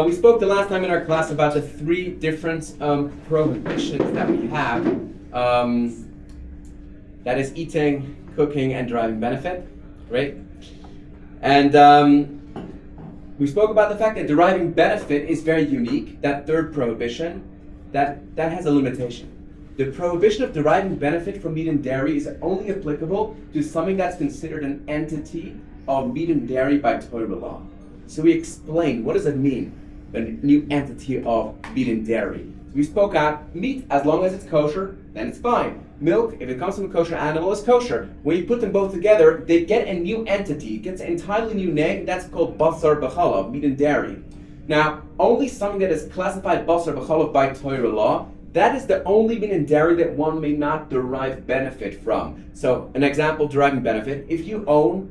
We spoke the last time in our class about the three different prohibitions that we have. That is eating, cooking, and deriving benefit, right? And we spoke about the fact that deriving benefit is very unique. That third prohibition, that has a limitation. The prohibition of deriving benefit from meat and dairy is only applicable to something that's considered an entity of meat and dairy by Torah law. So we explained, what does it mean, a new entity of meat and dairy? We spoke out, meat, as long as it's kosher, then it's fine. Milk, if it comes from a kosher animal, is kosher. When you put them both together, they get a new entity. It gets an entirely new name. That's called Basar BeChalav, meat and dairy. Now, only something that is classified Basar BeChalav by Torah law, that is the only meat and dairy that one may not derive benefit from. So, an example, deriving benefit, if you own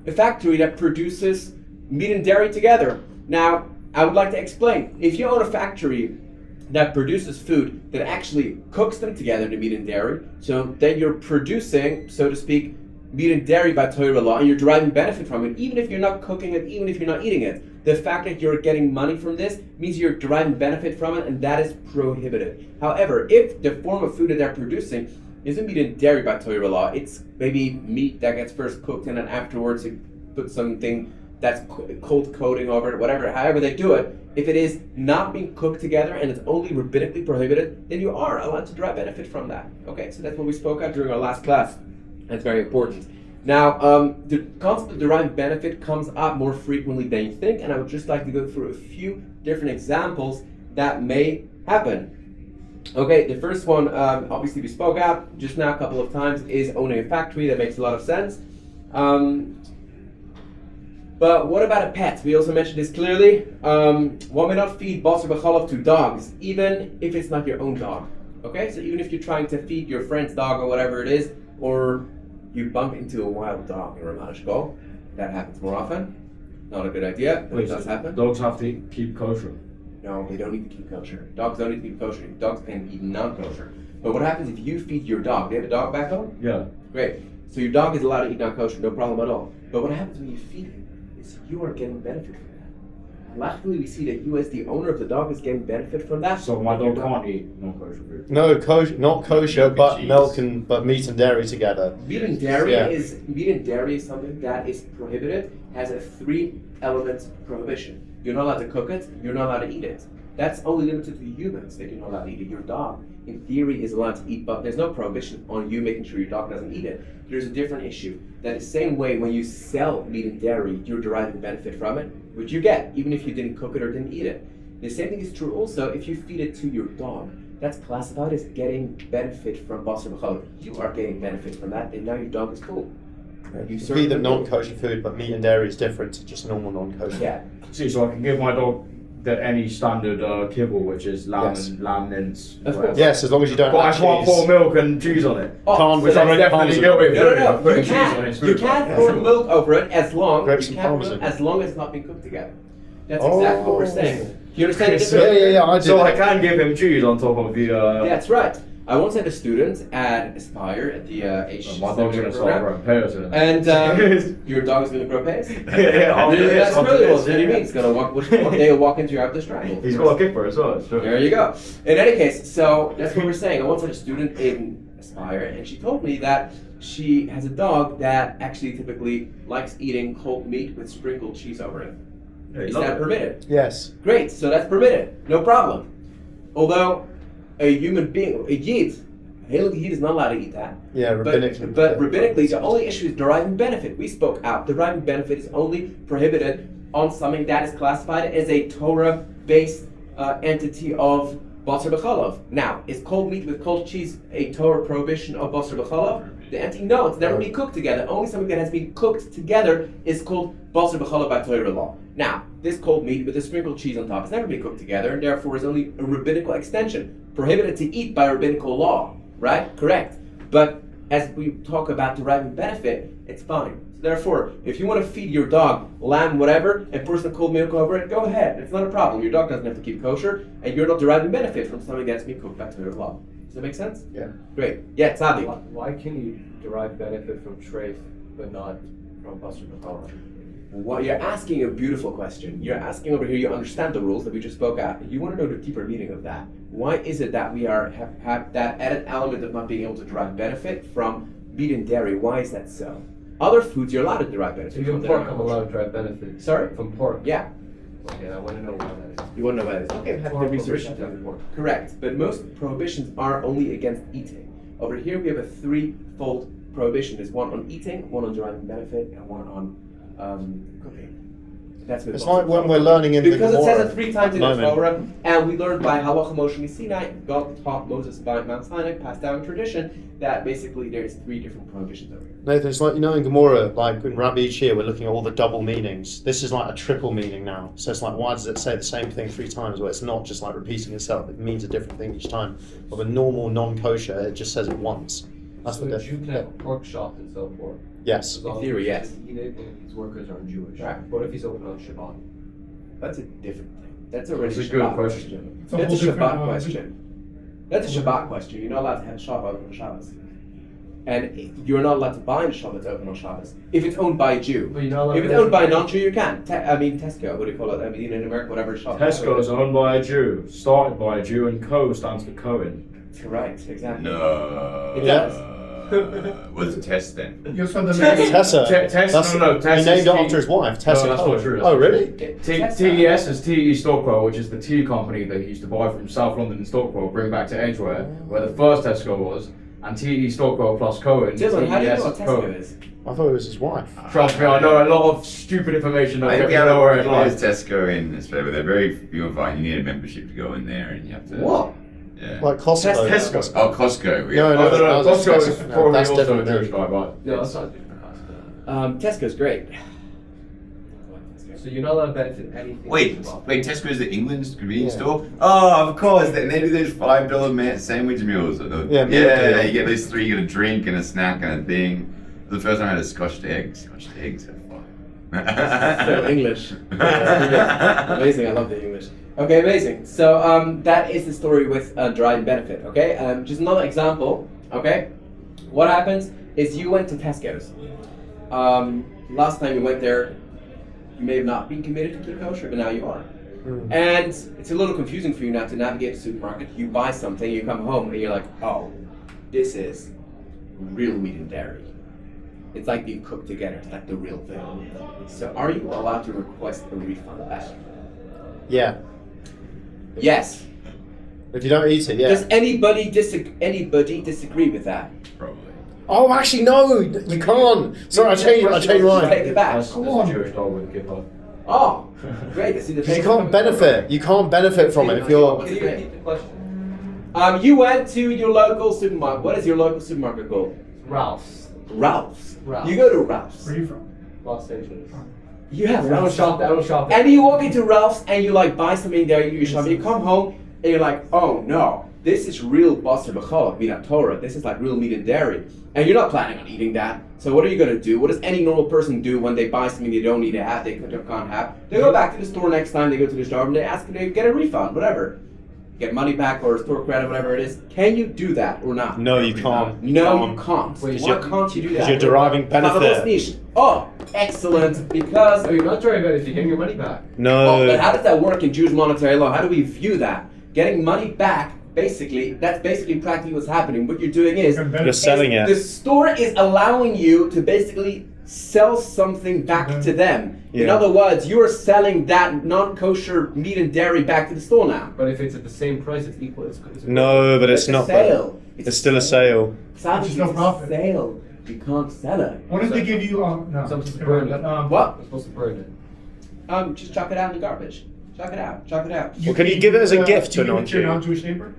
a factory that produces meat and dairy together. Now, I would like to explain. If you own a factory that produces food that actually cooks them together to meat and dairy, so then you're producing, so to speak, meat and dairy by Torah law, and you're deriving benefit from it, even if you're not cooking it, even if you're not eating it. The fact that you're getting money from this means you're deriving benefit from it, and that is prohibited. However, if the form of food that they're producing isn't meat and dairy by Torah law, it's maybe meat that gets first cooked and then afterwards you put something that's cold coating over it, whatever, however they do it, if it is not being cooked together and it's only rabbinically prohibited, then you are allowed to derive benefit from that. Okay, so that's what we spoke about during our last class. That's very important. Now, the concept of deriving benefit comes up more frequently than you think, and I would just like to go through a few different examples that may happen. Okay, the first one, obviously we spoke out just now a couple of times, is owning a factory. That makes a lot of sense. But what about a pet? We also mentioned this clearly. One may not feed Basar BeChalav to dogs, even if it's not your own dog. Okay, so even if you're trying to feed your friend's dog or whatever it is, or you bump into a wild dog in Ramat Eshkol, that happens more often. Not a good idea, but it does happen. Dogs have to keep kosher. No, they don't need to keep kosher. Dogs don't need to keep kosher. Dogs can eat non-kosher. But what happens if you feed your dog? Do you have a dog back home? Yeah. Great. So your dog is allowed to eat non-kosher, no problem at all. But what happens when you feed him is you are getting benefit from that. Luckily, we see that you, as the owner of the dog, is getting benefit from that. So my dog can't eat non-kosher food. No, not kosher, but milk and meat and dairy together. Meat and dairy is something that is prohibited. Has a 3-element prohibition. You're not allowed to cook it. You're not allowed to eat it. That's only limited to humans that you're not allowed to eat it. Your dog, in theory, is allowed to eat, but there's no prohibition on you making sure your dog doesn't eat it. There's a different issue. That the same way when you sell meat and dairy, you're deriving benefit from it, which you get, even if you didn't cook it or didn't eat it. The same thing is true also if you feed it to your dog. That's classified as getting benefit from Basar BeChalav. You are getting benefit from that, and now your dog is full. You feed them non-kosher food, but meat and dairy is different to just normal non-kosher. Yeah. See, so I can give my dog any standard kibble, which is lamb and lamb mince. Of course. Yes, as long as you don't But I have can't cheese. pour milk and cheese on it. Oh, Which I'm definitely guilty of doing. No. Putting You cheese on can. his You food. can pour milk over it as long Grapes and parmesan. as long as it's not being cooked together. That's exactly what we're saying. You understand the So, difference? yeah, I do. So I can give him cheese on top of the. That's right. I once had a student at Aspire at the Aish My dog's gonna start program. growing pears in it. And your dog is going to grow pace? Yeah, That's really what it means. It's going to walk. One day he'll walk into your outdoor strangle. He's got a kipper as well. Sure. There you go. In any case, so that's what we're saying. I once had a student in Aspire, and she told me that she has a dog that actually typically likes eating cold meat with sprinkled cheese over it. Yeah, Is that permitted? Yes. Great, so that's permitted. No problem. Although a human being, a yid is not allowed to eat that. Yeah, rabbinically. But rabbinically, the only issue is deriving benefit. We spoke out. Deriving benefit is only prohibited on something that is classified as a Torah-based entity of Basar BeChalav. Now, is cold meat with cold cheese a Torah prohibition of Basar BeChalav? The answer, no, it's never been cooked together. Only something that has been cooked together is called Basar BeChalav by Torah law. Now, this cold meat with a sprinkled cheese on top has never been cooked together, and therefore is only a rabbinical extension, prohibited to eat by rabbinical law. Right? Correct. But as we talk about deriving benefit, it's fine. So therefore, if you want to feed your dog lamb, whatever, and pour some cold milk over it, go ahead. It's not a problem. Your dog doesn't have to keep kosher, and you're not deriving benefit from something that's been cooked by Torah law. Does that make sense? Yeah. Great. Yeah, Tzadi. Why can you derive benefit from treif but not from Basar BeChalav? What you're asking a beautiful question. You're asking over here. You understand the rules that we just spoke at. You want to know the deeper meaning of that. Why is it that we have that added element of not being able to derive benefit from meat and dairy? Why is that so? Other foods you're allowed to derive benefit So from. from pork, I'm allowed to derive benefit. Sorry? From pork. Yeah. Okay, I want to know why that is. You want to know about this? Okay, have the research. Correct. But most prohibitions are only against eating. Over here we have a threefold prohibition. There's one on eating, one on deriving benefit, and one on cooking. That's what It's like when we're learning in because the it says Gemara it 3 times in the moment. Torah, and we learned by Halacha Moshe Sinai, God taught Moses by Mount Sinai, passed down tradition, that basically there's 3 different prohibitions over here. Nathan, it's like, in Gemara, like in Rabbi Shiur, we're looking at all the double meanings. This is like a triple meaning now. So it's like, why does it say the same thing 3 times? Well, it's not just like repeating itself. It means a different thing each time. But with normal non-kosher, it just says it once. That's So the a Jew difference. can have a pork shop and sell pork. Yes. As long In theory, as yes. he can eat it and his workers aren't Jewish. Right. What if he's open on Shabbat? That's a different thing. That's already That's a Shabbat good question. It's a That's a whole different, Shabbat question. That's a Shabbat question. You're not allowed to have a shop open on Shabbos. And you're not allowed to buy a shop that's open on Shabbos. If it's owned by a Jew. But you're not allowed If it's to- owned by a non-Jew, you can. Tesco, what do you call it? I mean, in America, whatever shop. Tesco is owned by a Jew, started by a Jew, and Co stands for Cohen. Right, exactly. No. It does. What's a test then? You also have the name. Tessa. Tessa, no, Tessa He is named it T- after his wife, Tessa. No, that's Cohen. not true. Oh, really? TES is TE Stockwell, which is the tea company that he used to buy from South London and Stockwell, bring back to Edgware, where the first Tesco was, and TE Stockwell plus Cohen. Dylan, how do you know TES what Tesco Cohen. is? I thought it was his wife. Trust me, I know a lot of stupid information that I I think don't we know where it have lies. Tesco in Australia. They're very few and far. You need a membership to go in there, and you have to. What? Yeah. Like Costco. Tesco. Oh, Costco. No, No, no, no, that's Costco is Tesco. No, probably that's also a different Jewish than- guy, but No, that's not different. Tesco's great. So you're not allowed to benefit anything. Wait, from Shabbat. wait. Tesco's the England's convenience Yeah. store. Oh, of course. They do those $5 sandwich meals. Yeah, meal deal. You get those 3. You get a drink and a snack and a thing. The first time I had a Scotched egg. Scotched eggs are fun. So English. Amazing, I love the English. Okay, amazing. So that is the story with deriving benefit, okay? Just another example, okay? What happens is you went to Tesco's. Last time you went there, you may have not been committed to keep kosher, but now you are. And it's a little confusing for you now to navigate the supermarket. You buy something, you come home, and you're like, oh, this is real meat and dairy. It's like being cooked together. It's like the real thing. So are you allowed to request a refund back? Yeah. Yes. If you don't eat it, yeah. Does anybody disagree with that? Probably. Oh, actually, no, you can't. Sorry, I changed Take mine. it back. that's a Jewish dog with a kippa. Oh, great. I see the Because you paper can't benefit. You can't benefit from it if you're. Can you repeat the question? You went to your local supermarket. What is your local supermarket called? Ralph's. Ralph's. Ralph's. You go to Ralph's. Where are you from? Los Angeles. You have I don't Ralph's. shop. I don't shop there. And you walk into Ralph's and you like buy something there. You shop. You come home and you're like, oh no, this is real Basar BeChalav, meat Torah. This is like real meat and dairy. And you're not planning on eating that. So what are you gonna do? What does any normal person do when they buy something they don't need to have, they can't have? They go back to the store next time. They go to the shop and they ask, they get a refund, whatever. Get money back or store credit, whatever it is. Can you do that or not? No, you can't. No, you can't. Wait, Why can't you do that? Because you're deriving benefit. Oh, excellent. Because No, you're not trying to benefit. You're getting your money back. but No. how does that work in Jewish monetary law? How do we view that? Getting money back, basically, that's basically practically what's happening. What you're doing is You're selling the it. store is allowing you to basically sell something back to them. In Yeah. other words, you're selling that non-kosher meat and dairy back to the store now. But if it's at the same price, it's equal. It's No, but it's a not. sale. It's still a sale. Sadly, It's no it's a profit. sale. You can't sell it. What if they give you no? Something to never mind. burn it. What? You're supposed to burn it. Just chuck it out in the garbage. Chuck it out. Chuck it out. Well, can you give it as a gift to a do you give it to your non-Jew? non-Jewish neighbor?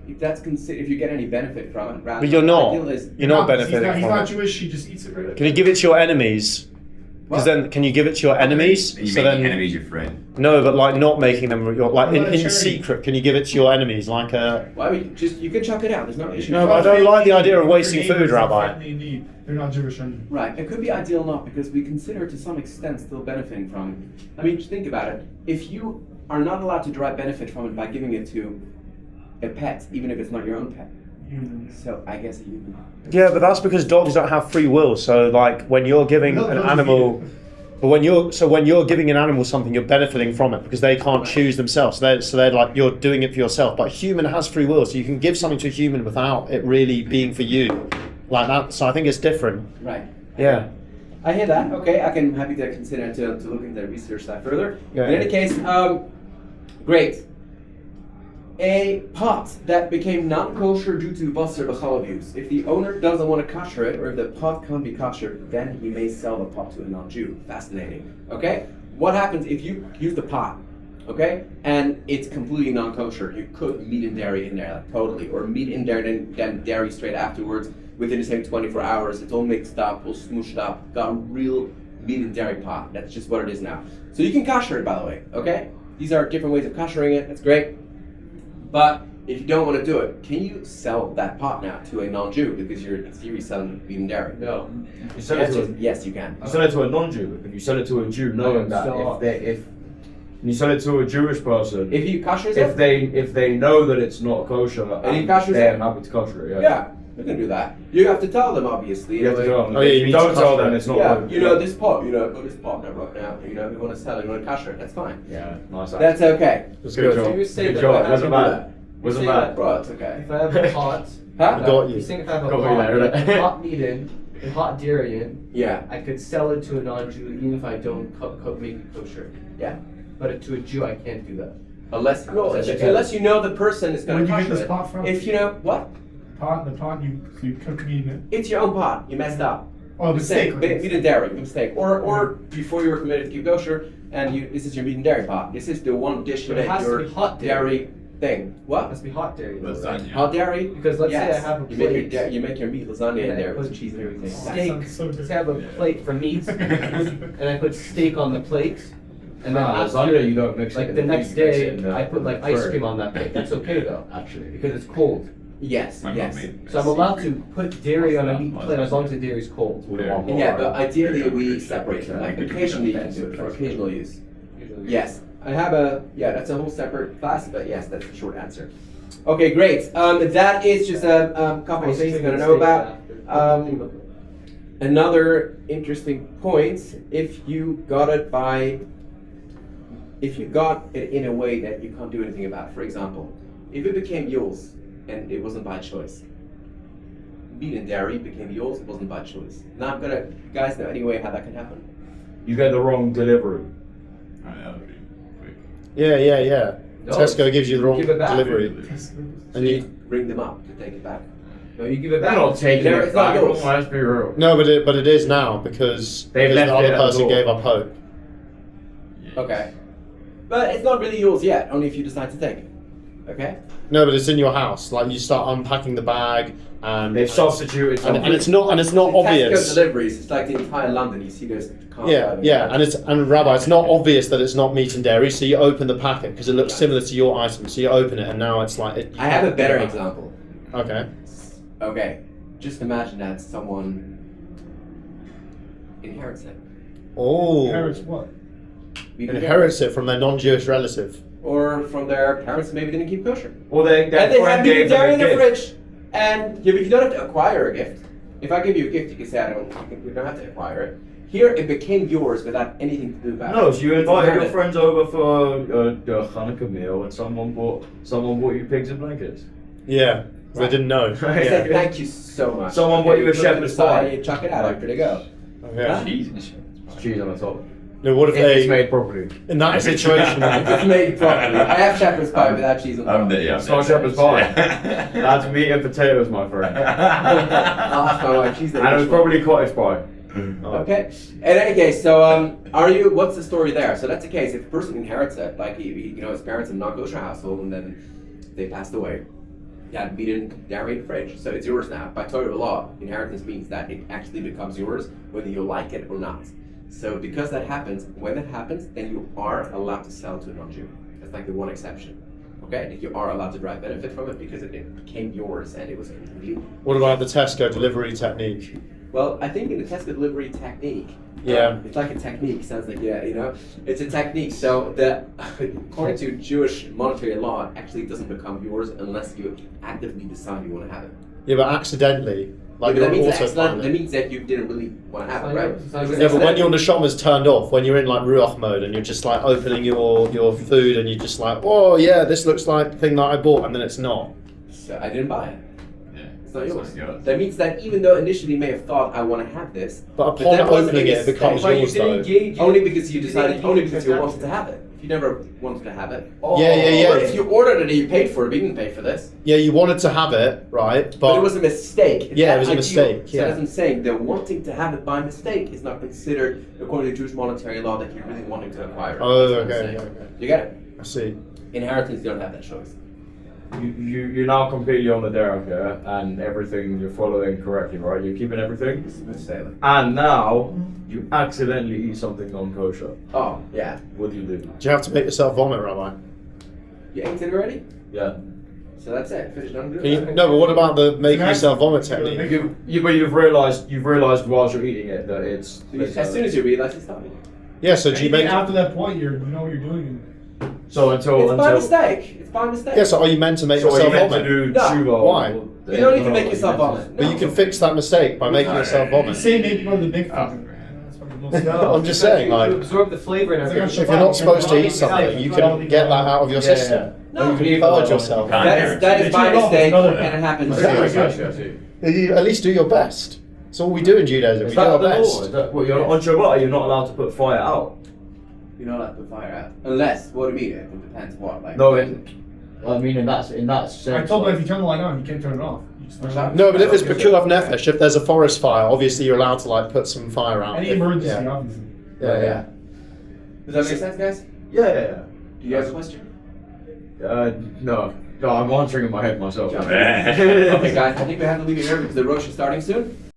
If that's if you get any benefit from it, rather. But you're not. Ideal is- You're not He's benefiting he's from not it. Jewish. He just eats it right. Can you give it to your enemies? Because What? then, can you give it to your enemies? You So make then, your enemies your friend. no, but like not making them your like What about in charity? secret. Can you give it to your enemies? Like a. Why would you just you can chuck it out? There's no issue. No, but I don't like the idea of wasting Your neighbors food, are Rabbi. friendly indeed. They're not Jewish. And Right, it could be ideal or not because we consider to some extent still benefiting from it. I mean, just think about it. If you are not allowed to derive benefit from it by giving it to a pet, even if it's not your own pet, so I guess you. Yeah, but that's because dogs don't have free will. So like when you're giving They'll an just animal. eat But when you're giving an animal something, you're benefiting from it because they can't choose themselves. So they're like, you're doing it for yourself. But a human has free will, so you can give something to a human without it really being for you, like that. So I think it's different. Right. Yeah. I hear that. Okay, I'm happy to consider to look into the research that further. Yeah. In any case, great. A pot that became non-kosher due to Basar BeChalav use. If the owner doesn't want to kosher it, or if the pot can't be kosher, then he may sell the pot to a non-Jew. Fascinating. Okay? What happens if you use the pot, okay, and it's completely non-kosher? You cook meat and dairy in there, like, totally, or meat in there and then dairy straight afterwards. Within the same 24 hours, it's all mixed up, all smooshed up, got a real meat and dairy pot. That's just what it is now. So you can kosher it, by the way, okay? These are different ways of koshering it. That's great. But if you don't want to do it, can you sell that pot now to a non-Jew because you're in theory selling meat and dairy? No. You sell it to a, Yes, you can. you sell it to a non-Jew, but can you sell it to a Jew knowing that if you sell it to a Jewish person, If he koshers if it, they know that it's not kosher, And he koshers they're it? happy to kosher it. yeah, you can do that. You have to tell them, obviously. You have to like, tell them. Oh, yeah, If you you need don't to tell kosher them, it. it's not. yeah, good. you know, this pot, I've got this pot now right now. We want to sell it, we want to kosher it. That's fine. Yeah, nice. That's okay. That's Good good. job. You say Good that, job. but Wasn't how do you do bad. that? Wasn't You say bad. that, bro, it's okay. If I have a pot, Huh? Got you're you. saying if I have a Got pot, you there, right? hot meat in, and hot dairy in, Yeah, I could sell it to a non-Jew even if I don't make it kosher. yeah. But to a Jew, I can't do that. Unless Unless you unless you know the person is going Where'd to you get kosher this it. pot from? If you know what, The pot you cook meat in it. it's your own pot. You messed up. Oh, the Mistake. steak. Meat and dairy. Mistake. Or before you were committed to keep kosher, and this is your meat and dairy pot. This is the one dish But it that has to your be hot dairy thing. It What? must be hot dairy. though, right? Lasagna. Hot dairy? Because let's yes. say I have a you make your plate. you make your meat lasagna in and I there with put cheese and everything. steak. sounds so good. Let's have a plate for meat, and I put steak on the plate, and then Nah, after, lasagna you don't mix it like in the the next thing, you mix it day, in the I put like ice curd. cream on that plate. It's okay though, Actually. because it's cold. Yes. My mom Yes. made So I'm allowed to secret put dairy on a meat lasagna. plate as long as the dairy's cold. Yeah. Yeah, but ideally we separate them. Like occasionally you can do it for occasional use. Usually. Yes. I have that's a whole separate class, but yes, that's the short answer. Okay, great. That is just a couple of things you're gonna know about. Another interesting point: if you got it in a way that you can't do anything about. For example, if it became yours and it wasn't by choice, meat and dairy became yours, it wasn't by choice. Now I'm gonna, guys, know any way how that can happen? You get the wrong delivery. Oh, that would be quick. Yeah. No, Tesco gives you the wrong give it back. delivery. So And you you, bring them up to take it back. No, you give it They're back. not taking There, it it's not back. yours. Let's be real. no, but it is now because They've the left other it at the person door. gave up hope. Yeah. Okay. But it's not really yours yet, only if you decide to take it. Okay? No, but it's in your house. Like you start unpacking the bag, and They've substituted and something. it's not Tesco obvious. deliveries, it's like the entire London, you see those cars driving Yeah, around. and Rabbi, it's not obvious that it's not meat and dairy. So you open the packet because it looks similar to your item. So you open it, and now it's like. I have a better example. Okay. Okay. Just imagine that someone inherits it. Oh. Parents what? Meat and Inherits it from their non-Jewish relative. dairy. Or from their parents maybe didn't keep kosher. Or their And they friend have meat gave and them dairy a in the gift. fridge. And you don't have to acquire a gift. If I give you a gift, you can say you don't have to acquire it. Here, it became yours without anything to do about it. No, so you It's invited your inherited. friends over for a Hanukkah meal, and someone bought you pigs and blankets. Yeah. They didn't know. I said, thank you so much. Someone bought you a put it to the shepherd's side, pie. You chuck it out after they go. Yeah. Cheese and shit. It's cheese on the top. No, what if If it's they made properly. in that situation? It's made properly. I have shepherd's pie without cheese on top. Yeah, It's not shepherd's pie. That's meat and potatoes, my friend. I'll ask my wife. She's the And it was English one. probably cottage pie. Okay. In any case, so what's the story there? So that's the case. If a person inherits it, like his parents in a non-kosher household, and then they passed away, you had meat and dairy in the fridge, so it's yours now. By Torah law, inheritance means that it actually becomes yours, whether you like it or not. So because that happens, when that happens, then you are allowed to sell to a non-Jew. That's like the one exception. Okay, and you are allowed to derive benefit from it because it became yours and it was completely. What about the Tesco delivery technique? Well, I think in the Tesco delivery technique, Yeah. it's like a technique. Sounds like it's a technique. So according to Jewish monetary law, it actually doesn't become yours unless you actively decide you want to have it. Yeah, but accidentally. Like but that means you're excellent. That autopilot. means that you didn't really want to have it, right? It's not It was Yeah, but when excellent. your neshama's turned off, when you're in like ruach mode and you're just like opening your food and you're just like, oh yeah, this looks like the thing that I bought, and then it's not. So I didn't buy it. Yeah. It's not It's yours. not yours. That means that even though initially you may have thought I want to have this, But that upon wasn't opening a it, it becomes mistake. yours though. Only because you decided, only because you transaction. wanted to have it. If you never wanted to have it, Yeah. or if you ordered it and you paid for it, but you didn't pay for this. Yeah, you wanted to have it, right? But it was a mistake. Yeah, that it was a ideal. mistake, So yeah. as I'm saying, the wanting to have it by mistake is not considered, according to Jewish monetary law, that you're really wanting to acquire it. Oh, That's what I'm okay, saying. okay. You get it? I see. Inheritance, you don't have that choice. You're now completely on the derech here, and everything you're following correctly, right? You're keeping everything, Smooth sailing. and now you accidentally eat something non-kosher. Oh, yeah. What do you do? Do you have to make yourself vomit, Rabbi? You ate it already? Yeah. So that's it. Finished. Don't do Can you, it. no, but what about the making Can I- yourself vomit technique? But you've realized whilst you're eating it that it's. As soon as you realize it's not. Yeah, so do you make? After that point, you know what you're doing. So until It's by mistake. It's by mistake. Yeah, so are you meant to make So are you yourself meant to vomit? do No. tshuva? Why? You don't need to make yourself vomit. But you can fix that mistake by making yourself You vomit. say maybe go to the big Oh. finger. That's what it looks like. I'm just saying, You like, absorb the flavor and It's like everything. if you're not supposed to eat something, you can get that out of your system. No. You can purge yourself. Can't. That is by They turn it off, mistake, another- and it happens. Exactly. You at least do your best. That's all we do in Judaism. Is We do that our the law? best. Is that what you're on Shabbat? You're not allowed to put fire out. You're not allowed to put fire out. Unless, what do you mean? It depends what. Like, No, I mean in that sense. I told them if you turn the light on, you can't turn it off. You just turn it off. No, but if it's B'Kulav Nefesh, if there's a forest fire, obviously you're allowed to like put some fire out. Any If- emergency, Yeah, obviously. yeah. Does that make sense, guys? Yeah. Do you have a question? No, I'm answering in my head myself. Okay, guys, I think we have to leave it here because the roast is starting soon.